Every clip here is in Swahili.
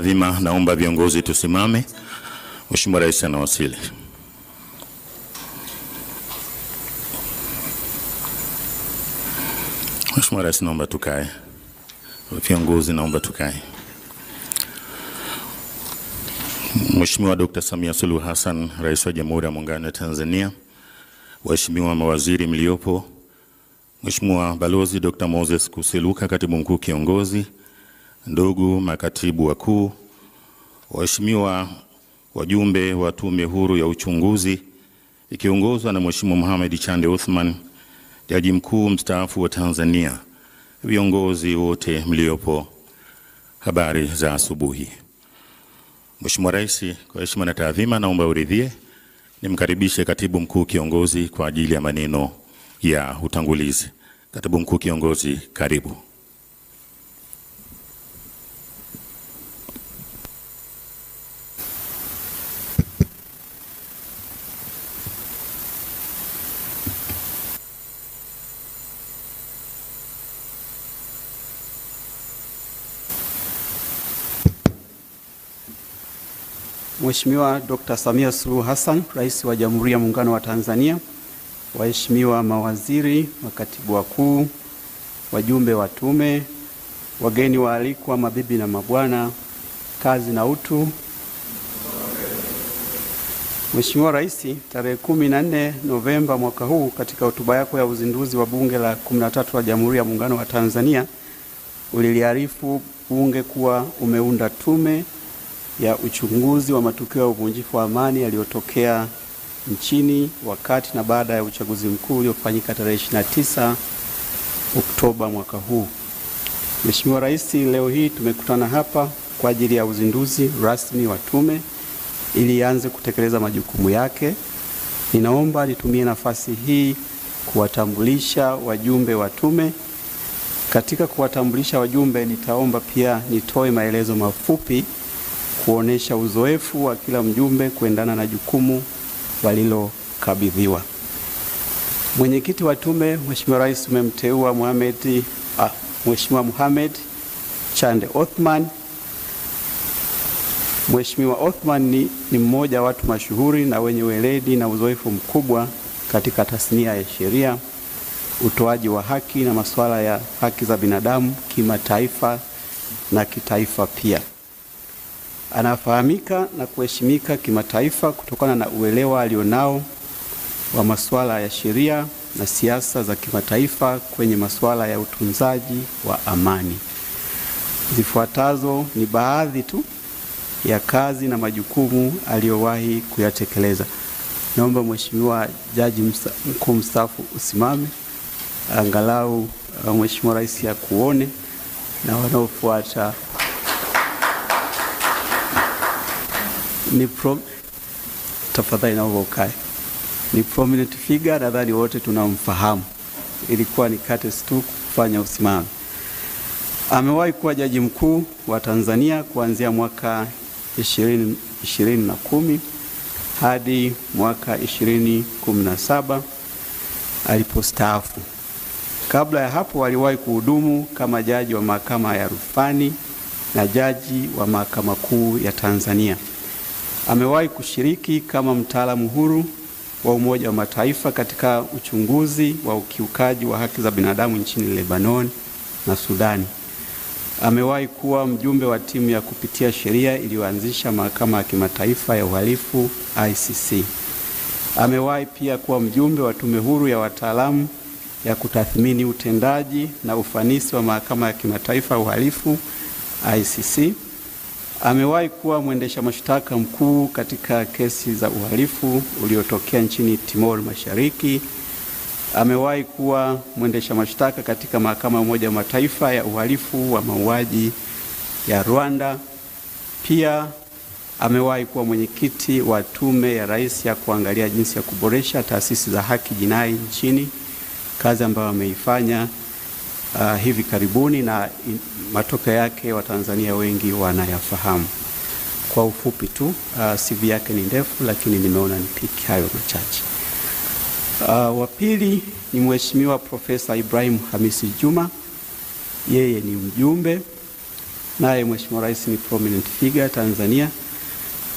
taadhima, naomba viongozi tusimame. Mheshimiwa Rais anawasili. Mheshimiwa Rais, naomba tukae. Viongozi naomba tukae. Mheshimiwa Dr. Samia Suluhu Hassan, Rais wa Jamhuri ya Muungano wa Tanzania, waheshimiwa mawaziri mliopo, Mheshimiwa Balozi Dr. Moses Kusiluka, Katibu Mkuu Kiongozi, ndugu makatibu wakuu, waheshimiwa wajumbe wa Tume Huru ya Uchunguzi ikiongozwa na Mheshimiwa Mohamed Chande Othman, Jaji Mkuu mstaafu wa Tanzania, viongozi wote mliopo, habari za asubuhi. Mheshimiwa Rais, kwa heshima na taadhima, naomba uridhie nimkaribishe Katibu Mkuu Kiongozi kwa ajili ya maneno ya utangulizi. Katibu Mkuu Kiongozi, karibu. Mheshimiwa Dr. Samia Suluhu Hassan, Rais wa Jamhuri ya Muungano wa Tanzania, waheshimiwa mawaziri, makatibu wakuu, wajumbe wa tume, wageni waalikwa, mabibi na mabwana, kazi na utu. Mheshimiwa Rais, tarehe 14 Novemba mwaka huu, katika hotuba yako ya uzinduzi wa Bunge la 13 la Jamhuri ya Muungano wa Tanzania, uliliarifu Bunge kuwa umeunda tume ya uchunguzi wa matukio ya uvunjifu wa amani yaliyotokea nchini wakati na baada ya uchaguzi mkuu uliofanyika tarehe 29 Oktoba mwaka huu. Mheshimiwa Rais, leo hii tumekutana hapa kwa ajili ya uzinduzi rasmi wa tume ili ianze kutekeleza majukumu yake. Ninaomba nitumie nafasi hii kuwatambulisha wajumbe wa tume. Katika kuwatambulisha wajumbe, nitaomba pia nitoe maelezo mafupi kuonesha uzoefu wa kila mjumbe kuendana na jukumu walilokabidhiwa. Mwenyekiti wa tume, Mheshimiwa Rais, umemteua Mheshimiwa Mohamed Chande Othman. Mheshimiwa Othman ni mmoja wa watu mashuhuri na wenye weledi na uzoefu mkubwa katika tasnia ya sheria, utoaji wa haki na masuala ya haki za binadamu kimataifa na kitaifa pia. Anafahamika na kuheshimika kimataifa kutokana na uelewa alionao wa masuala ya sheria na siasa za kimataifa kwenye masuala ya utunzaji wa amani. Zifuatazo ni baadhi tu ya kazi na majukumu aliyowahi kuyatekeleza. Naomba Mheshimiwa Jaji Mkuu mstaafu usimame, angalau Mheshimiwa Rais ya kuone na wanaofuata. Tafadhali naomba ukae. Ni prominent figure, nadhani wote tunamfahamu. Ilikuwa ni courtesy tu kufanya usimame. Amewahi kuwa Jaji Mkuu wa Tanzania kuanzia mwaka 2010 hadi mwaka 2017 alipostaafu. Kabla ya hapo aliwahi kuhudumu kama jaji wa Mahakama ya Rufani na jaji wa Mahakama Kuu ya Tanzania. Amewahi kushiriki kama mtaalamu huru wa Umoja wa Mataifa katika uchunguzi wa ukiukaji wa haki za binadamu nchini Lebanon na Sudani. Amewahi kuwa mjumbe wa timu ya kupitia sheria iliyoanzisha Mahakama ya Kimataifa ya Uhalifu ICC. Amewahi pia kuwa mjumbe wa Tume Huru ya Wataalamu ya kutathmini utendaji na ufanisi wa Mahakama ya Kimataifa ya Uhalifu ICC. Amewahi kuwa mwendesha mashtaka mkuu katika kesi za uhalifu uliotokea nchini Timor Mashariki. Amewahi kuwa mwendesha mashtaka katika Mahakama ya Umoja wa Mataifa ya uhalifu wa mauaji ya Rwanda. Pia amewahi kuwa mwenyekiti wa Tume ya Rais ya kuangalia jinsi ya kuboresha taasisi za haki jinai nchini, kazi ambayo ameifanya hivi karibuni na matokeo yake Watanzania wengi wanayafahamu. Kwa ufupi tu, CV yake ni ndefu lakini nimeona nipiki hayo machache. Wa pili ni Mheshimiwa Profesa Ibrahim Hamisi Juma. Yeye ni mjumbe. naye Mheshimiwa Rais ni prominent figure Tanzania.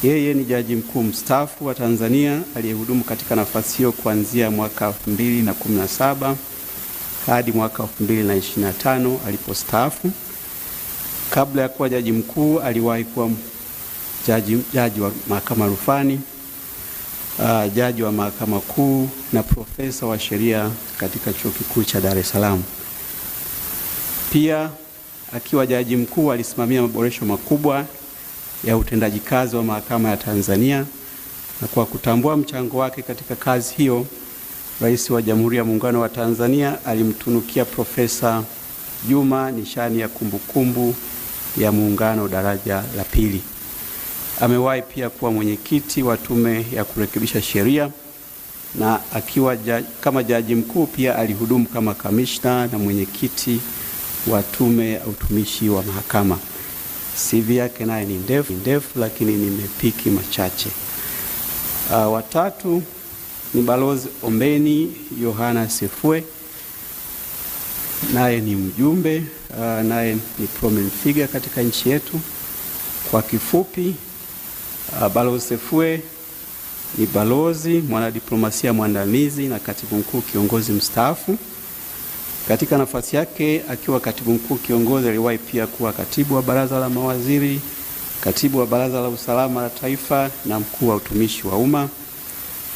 Yeye ni jaji mkuu mstaafu wa Tanzania aliyehudumu katika nafasi hiyo kuanzia mwaka 2017 hadi mwaka 2025 alipostaafu. Kabla ya kuwa jaji mkuu aliwahi kuwa jaji wa mahakama rufani, jaji wa mahakama kuu na profesa wa sheria katika Chuo Kikuu cha Dar es Salaam. Pia akiwa jaji mkuu alisimamia maboresho makubwa ya utendaji kazi wa mahakama ya Tanzania, na kwa kutambua mchango wake katika kazi hiyo, Rais wa Jamhuri ya Muungano wa Tanzania alimtunukia Profesa Juma nishani ya kumbukumbu ya Muungano daraja la pili. Amewahi pia kuwa mwenyekiti wa tume ya kurekebisha sheria, na akiwa kama jaji mkuu pia alihudumu kama kamishna na mwenyekiti wa tume ya utumishi wa mahakama. CV yake naye ni ndefu lakini nimepiki machache. Watatu ni Balozi Ombeni Yohana Sefue, naye ni mjumbe, naye ni prominent figure katika nchi yetu. Kwa kifupi, Balozi Sefue ni balozi, mwanadiplomasia mwandamizi na katibu mkuu kiongozi mstaafu. Katika nafasi yake akiwa katibu mkuu kiongozi aliwahi pia kuwa katibu wa baraza la mawaziri, katibu wa baraza la usalama la taifa na mkuu wa utumishi wa umma.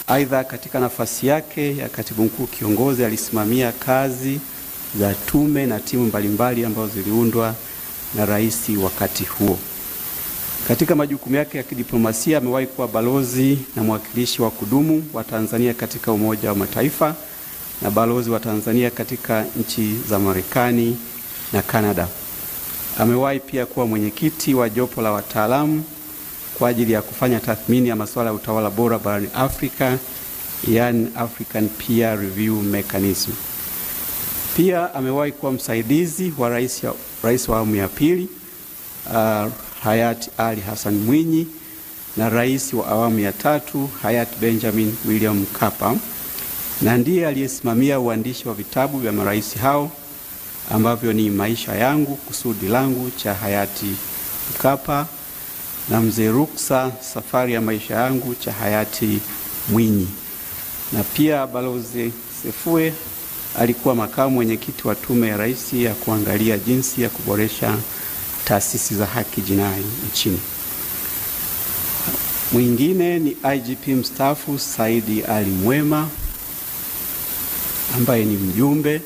Aidha, katika nafasi yake ya katibu mkuu kiongozi alisimamia kazi za tume na timu mbalimbali ambazo ziliundwa na rais wakati huo. Katika majukumu yake ya kidiplomasia amewahi kuwa balozi na mwakilishi wa kudumu wa Tanzania katika Umoja wa Mataifa na balozi wa Tanzania katika nchi za Marekani na Canada. Amewahi pia kuwa mwenyekiti wa jopo la wataalamu kwa ajili ya kufanya tathmini ya masuala ya utawala bora barani Afrika, yani African Peer Review Mechanism. Pia amewahi kuwa msaidizi wa rais wa awamu ya pili hayati Ali Hassan Mwinyi na rais wa awamu ya tatu hayati Benjamin William Mkapa, na ndiye aliyesimamia uandishi wa vitabu vya marais hao ambavyo ni Maisha yangu, kusudi langu cha hayati Mkapa na Mzee Ruksa, safari ya maisha yangu cha hayati Mwinyi. Na pia Balozi Sefue alikuwa makamu mwenyekiti wa tume ya rais ya kuangalia jinsi ya kuboresha taasisi za haki jinai nchini. Mwingine ni IGP mstaafu Saidi Ali Mwema ambaye ni mjumbe.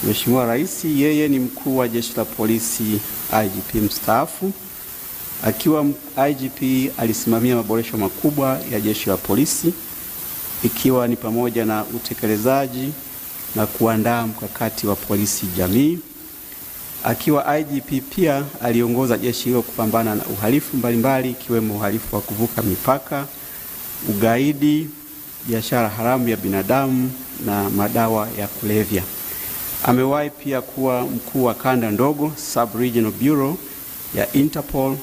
Mheshimiwa Rais, yeye ni mkuu wa Jeshi la Polisi IGP mstaafu. Akiwa IGP alisimamia maboresho makubwa ya Jeshi la Polisi, ikiwa ni pamoja na utekelezaji na kuandaa mkakati wa polisi jamii. Akiwa IGP pia aliongoza jeshi hilo kupambana na uhalifu mbalimbali, ikiwemo uhalifu wa kuvuka mipaka, ugaidi, biashara haramu ya binadamu na madawa ya kulevya. Amewahi pia kuwa mkuu wa kanda ndogo Sub-Regional Bureau ya Interpol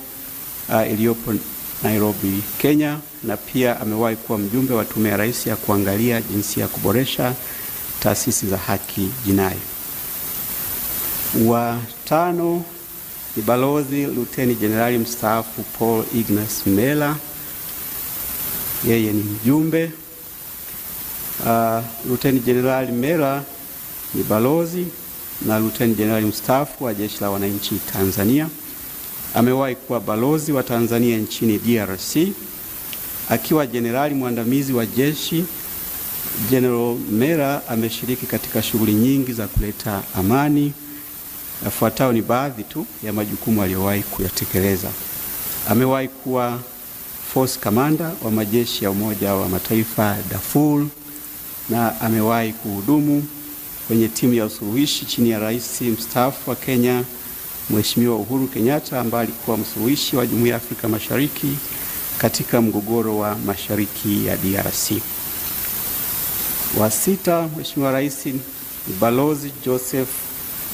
iliyopo Nairobi, Kenya, na pia amewahi kuwa mjumbe wa tume ya rais ya kuangalia jinsi ya kuboresha taasisi za haki jinai. Wa tano ni Balozi Luteni Jenerali mstaafu Paul Ignas Mela, yeye ni mjumbe. Luteni Jenerali Mela ni balozi na Luteni Jenerali mstaafu wa Jeshi la Wananchi Tanzania. Amewahi kuwa balozi wa Tanzania nchini DRC. Akiwa jenerali mwandamizi wa jeshi, General Mela ameshiriki katika shughuli nyingi za kuleta amani. Yafuatayo ni baadhi tu ya majukumu aliyowahi kuyatekeleza. Amewahi kuwa Force Commander wa majeshi ya Umoja wa Mataifa Darfur, na amewahi kuhudumu kwenye timu ya usuluhishi chini ya rais mstaafu wa Kenya Mheshimiwa Uhuru Kenyatta, ambaye alikuwa msuluhishi wa Jumuiya ya Afrika Mashariki katika mgogoro wa mashariki ya DRC. Wa sita, Mheshimiwa Rais ni Balozi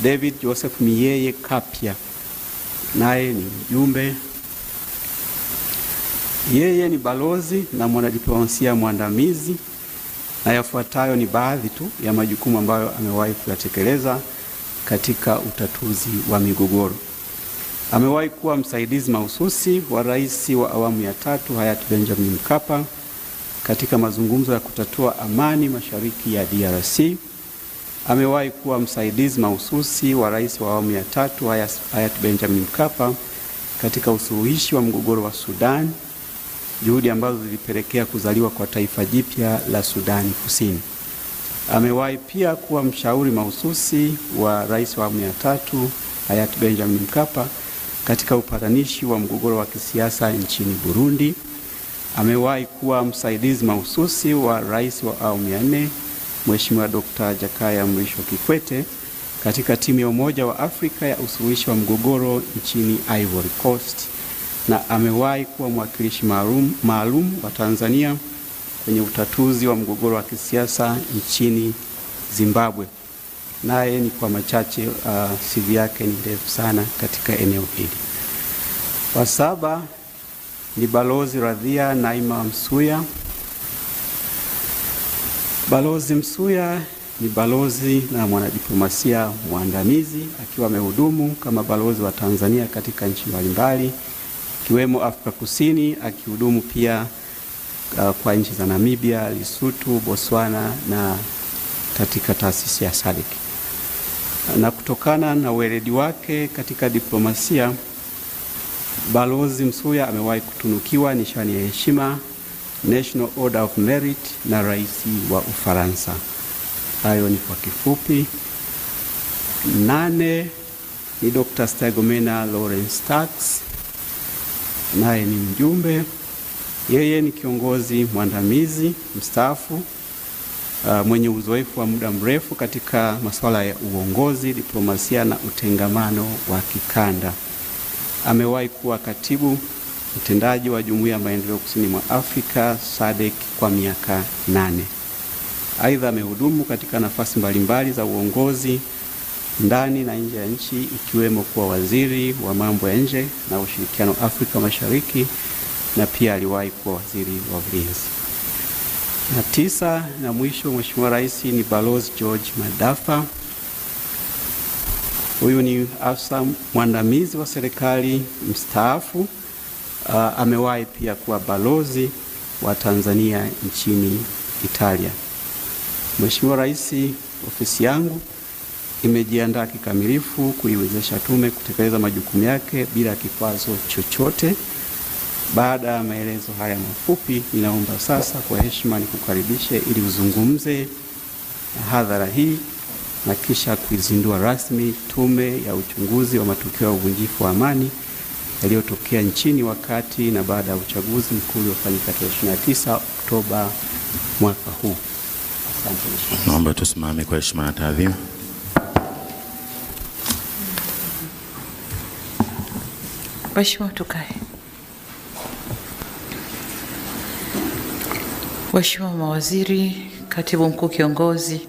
David Joseph Miyeye Kapia, naye ni mjumbe. Yeye ni balozi na mwanadiplomasia mwandamizi, na yafuatayo ni baadhi tu ya majukumu ambayo amewahi kuyatekeleza katika utatuzi wa migogoro. Amewahi kuwa msaidizi mahususi wa rais wa awamu ya 3 hayati Benjamin Mkapa katika mazungumzo ya kutatua amani mashariki ya DRC. Amewahi kuwa msaidizi mahususi wa rais wa awamu ya 3 hayati Benjamin Mkapa katika usuluhishi wa mgogoro wa Sudan, juhudi ambazo zilipelekea kuzaliwa kwa taifa jipya la Sudani Kusini. Amewahi pia kuwa mshauri mahususi wa rais wa awamu ya 3 hayati Benjamin Mkapa katika upatanishi wa mgogoro wa kisiasa nchini Burundi. Amewahi kuwa msaidizi mahususi wa rais wa awamu ya 4 Mheshimiwa Dr. Jakaya Mrisho Kikwete katika timu ya Umoja wa Afrika ya usuluhishi wa mgogoro nchini Ivory Coast, na amewahi kuwa mwakilishi maalum wa Tanzania kwenye utatuzi wa mgogoro wa kisiasa nchini Zimbabwe. Naye ni kwa machache, CV yake ni ndefu sana katika eneo hili. Wa 7 ni Balozi Radhia Naima Msuya. Balozi Msuya ni balozi na mwanadiplomasia mwandamizi, akiwa amehudumu kama balozi wa Tanzania katika nchi mbalimbali ikiwemo Afrika Kusini, akihudumu pia kwa nchi za Namibia, Lesotho, Botswana na katika taasisi ya SADC. Na kutokana na weledi wake katika diplomasia, Balozi Msuya amewahi kutunukiwa nishani ya heshima National Order of Merit na rais wa Ufaransa. Hayo ni kwa kifupi. 8 ni Dr. Stergomena Lawrence Tax, naye ni mjumbe. Yeye ni kiongozi mwandamizi mstaafu mwenye uzoefu wa muda mrefu katika masuala ya uongozi, diplomasia na utengamano wa kikanda. Amewahi kuwa katibu mtendaji wa Jumuiya ya Maendeleo Kusini mwa Afrika SADC kwa miaka 8. Aidha, amehudumu katika nafasi mbalimbali za uongozi ndani na nje ya nchi, ikiwemo kuwa waziri wa mambo ya nje na ushirikiano Afrika Mashariki, na pia aliwahi kuwa waziri wa ulinzi. Na 9 na mwisho, Mheshimiwa Rais, ni Balozi George Madafa. Huyu ni afisa mwandamizi wa serikali mstaafu. Amewahi pia kuwa balozi wa Tanzania nchini Italia. Mheshimiwa Rais, ofisi yangu imejiandaa kikamilifu kuiwezesha tume kutekeleza majukumu yake bila kikwazo chochote. Baada ya maelezo haya mafupi, ninaomba sasa kwa heshima nikukaribishe ili uzungumze na hadhara hii na kisha kuizindua rasmi tume ya uchunguzi wa matukio ya uvunjifu wa amani yaliyotokea nchini wakati na baada ya uchaguzi mkuu uliofanyika tarehe 29 Oktoba mwaka huu. Asante. Naomba tusimame kwa heshima na taadhima. Mheshimiwa, tukae. Mheshimiwa mawaziri, katibu mkuu kiongozi,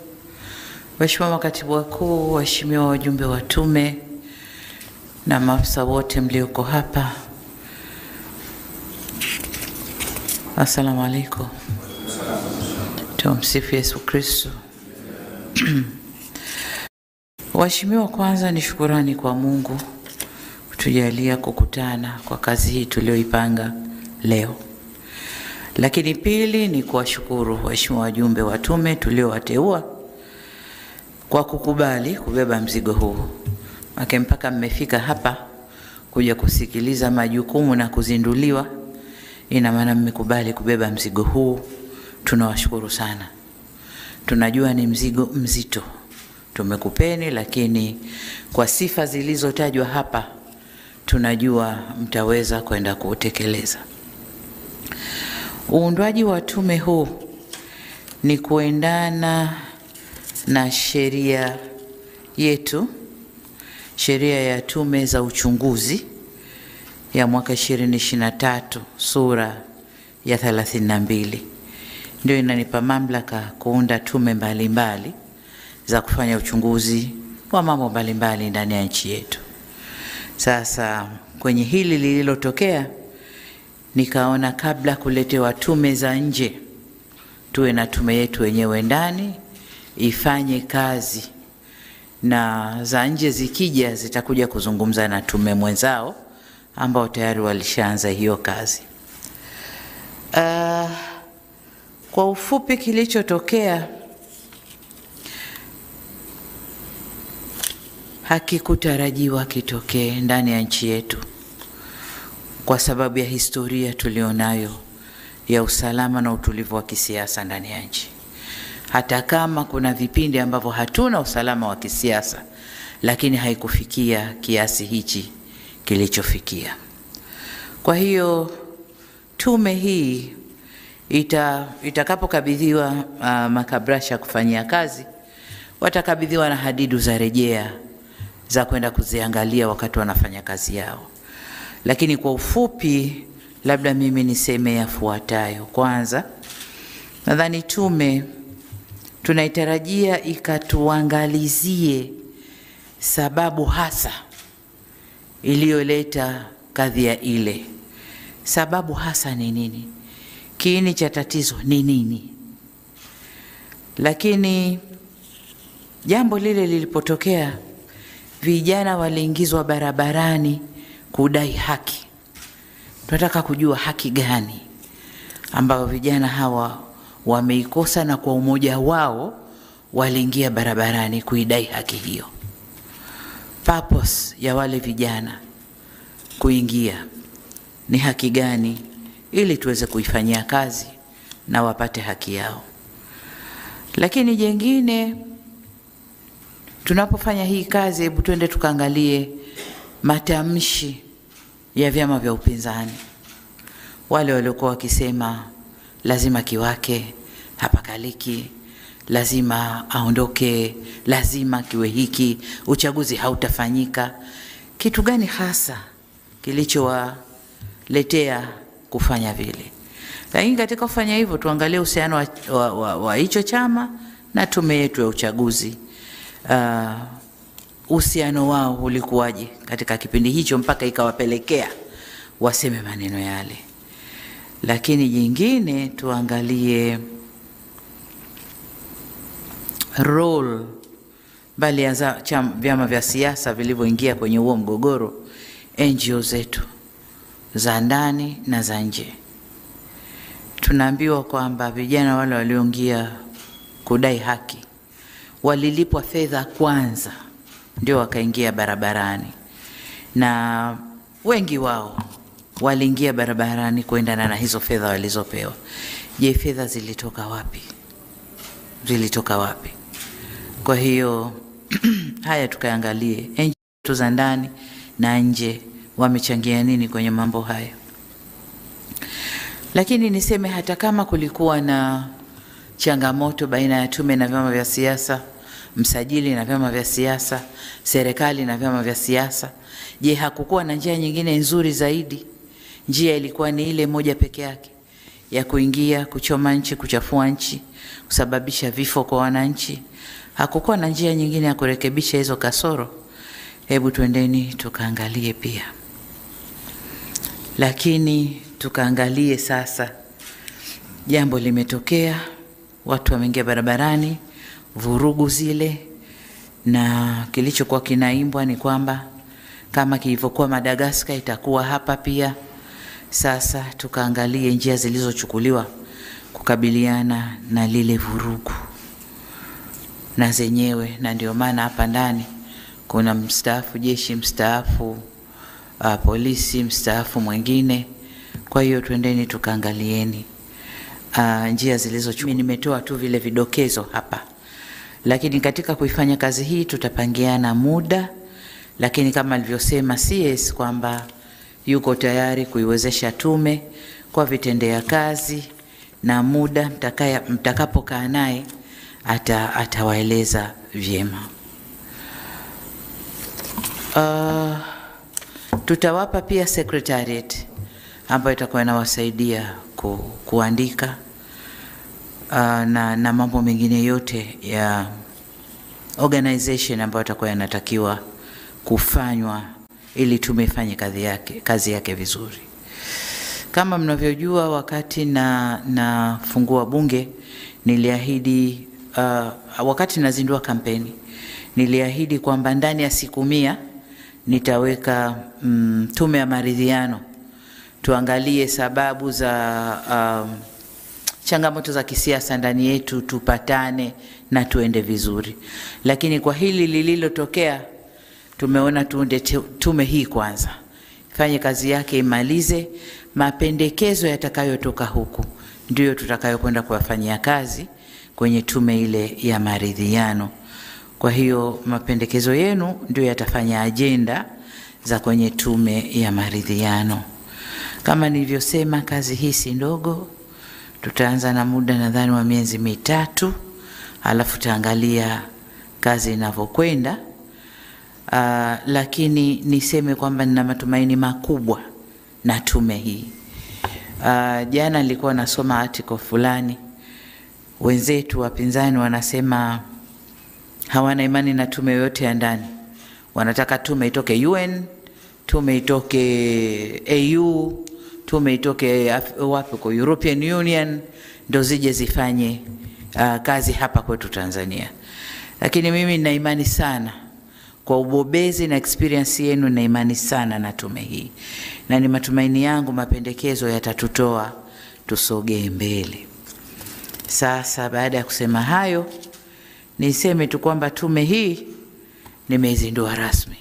Mheshimiwa makatibu wakuu, waheshimiwa wajumbe wa tume na maafisa wote mlioko hapa, Asalamu alaykum. Tumsifu Yesu Kristo. Waheshimiwa, kwanza ni shukurani kwa Mungu kutujalia kukutana kwa kazi hii tulioipanga leo. Lakini pili ni kuwashukuru waheshimiwa wajumbe wa tume tuliowateua kwa kukubali kubeba mzigo huu. Mpaka mmefika hapa kuja kusikiliza majukumu na kuzinduliwa, ina maana mmekubali kubeba mzigo huu. Tunawashukuru sana. Tunajua ni mzigo mzito tumekupeni, lakini kwa sifa zilizotajwa hapa tunajua mtaweza kwenda kutekeleza. Uundwaji wa tume huu ni kuendana na sheria yetu, sheria ya tume za uchunguzi ya mwaka 2023 sura ya 32. Ndio inanipa mamlaka kuunda tume mbalimbali za kufanya uchunguzi wa mambo mbalimbali ndani ya nchi yetu. Sasa kwenye hili lililotokea, nikaona kabla kuletewa tume za nje, tuwe na tume yetu wenyewe ndani ifanye kazi na za nje zikija zitakuja kuzungumza na tume mwenzao ambao tayari walishaanza hiyo kazi. Kwa ufupi kilichotokea hakikutarajiwa kitokee ndani ya nchi yetu kwa sababu ya historia tulionayo ya usalama na utulivu wa kisiasa ndani ya nchi. Hata kama kuna vipindi ambavyo hatuna usalama wa kisiasa, lakini haikufikia kiasi hichi kilichofikia. Kwa hiyo tume hii itakapokabidhiwa makabrasha kufanyia kazi, watakabidhiwa na hadidu za rejea za kwenda kuziangalia wakati wanafanya kazi yao. Lakini kwa ufupi labda mimi niseme yafuatayo. Kwanza, nadhani tume tunaitarajia ikatuangalizie sababu hasa iliyoleta kadhia ile. Sababu hasa ni nini? Kiini cha tatizo ni nini? Lakini jambo lile lilipotokea, vijana waliingizwa barabarani kudai haki. Tunataka kujua haki gani ambayo vijana hawa wameikosa, na kwa umoja wao waliingia barabarani kuidai haki hiyo. Purpose ya wale vijana kuingia ni haki gani, ili tuweze kuifanyia kazi na wapate haki yao. Lakini jengine, tunapofanya hii kazi, hebu twende tukaangalie matamshi ya vyama vya upinzani. Wale waliokuwa wakisema lazima Kiwake hapakaliki, lazima aondoke, lazima kiwe hiki, uchaguzi hautafanyika. Kitu gani hasa kilichowaletea kufanya vile? Lakini katika kufanya hivyo tuangalie uhusiano wa hicho chama na tume yetu ya uchaguzi. Uhusiano wao ulikuwaje katika kipindi hicho mpaka ikawapelekea waseme maneno yale. Lakini jingine tuangalie role bali ya vyama vya siasa vilivyoingia kwenye huo mgogoro, NGO zetu za ndani na za nje. Tunaambiwa kwamba vijana wale walioingia kudai haki walilipwa fedha kwanza ndio wakaingia barabarani, na wengi wao waliingia barabarani kuendana na hizo fedha walizopewa. Je, fedha zilitoka wapi? Zilitoka wapi? Kwa hiyo haya tukaangalie NGO za ndani na nje wamechangia nini kwenye mambo hayo. Lakini niseme hata kama kulikuwa na changamoto baina ya tume na vyama vya siasa, msajili na vyama vya siasa, serikali na vyama vya siasa, je, hakukuwa na njia nyingine nzuri zaidi? Njia ilikuwa ni ile moja peke yake ya kuingia, kuchoma nchi, kuchafua nchi, kusababisha vifo kwa wananchi. Hakukuwa na njia nyingine ya kurekebisha hizo kasoro. Hebu twendeni tukaangalie pia. Lakini tukaangalie sasa, jambo limetokea, watu wameingia barabarani, vurugu zile, na kilichokuwa kinaimbwa ni kwamba kama kilivyokuwa Madagascar itakuwa hapa pia. Sasa tukaangalie njia zilizochukuliwa kukabiliana na lile vurugu na zenyewe, na ndio maana hapa ndani kuna mstaafu jeshi, mstaafu polisi, mstaafu mwingine. Kwa hiyo twendeni tukaangalieni njia zilizochukuliwa. Nimetoa tu vile vidokezo hapa, lakini katika kuifanya kazi hii tutapangiana muda, lakini kama alivyosema CS kwamba yuko tayari kuiwezesha tume kwa vitendea kazi, na muda mtakapokaa naye atawaeleza vyema. Tutawapa pia secretariat ambayo itakuwa inawasaidia kuandika na mambo mengine yote ya organization ambayo itakuwa yanatakiwa kufanywa ili tumefanye kazi yake vizuri. Kama mnavyojua, wakati nafungua bunge niliahidi, wakati nazindua kampeni niliahidi kwamba ndani ya siku 100 nitaweka tume ya maridhiano, tuangalie sababu za changamoto za kisiasa ndani yetu, tupatane na tuende vizuri. Lakini kwa hili lililotokea, tumeona tuunde tume hii kwanza, ifanye kazi yake, imalize. Mapendekezo yatakayotoka huku ndio tutakayokwenda kuyafanyia kazi kwenye tume ile ya maridhiano. Kwa hiyo mapendekezo yenu ndio yatafanya ajenda za kwenye tume ya maridhiano. Kama nilivyosema, kazi hii si ndogo. Tutaanza na muda nadhani wa miezi 3, alafu taangalia kazi inavyokwenda. Lakini niseme kwamba nina matumaini makubwa na tume hii. Jana nilikuwa nasoma article fulani, wenzetu wapinzani wanasema hawana imani na tume yote ya ndani. Wanataka tume itoke UN, tume itoke AU, tume itoke wapi kwa European Union, ndo zije zifanye kazi hapa kwetu Tanzania. Lakini mimi nina imani sana kwa ubobezi na experience yenu, na imani sana na tume hii, na ni matumaini yangu mapendekezo yatatutoa tusogee mbele. Sasa baada ya kusema hayo, niseme tu kwamba tume hii nimeizindua rasmi.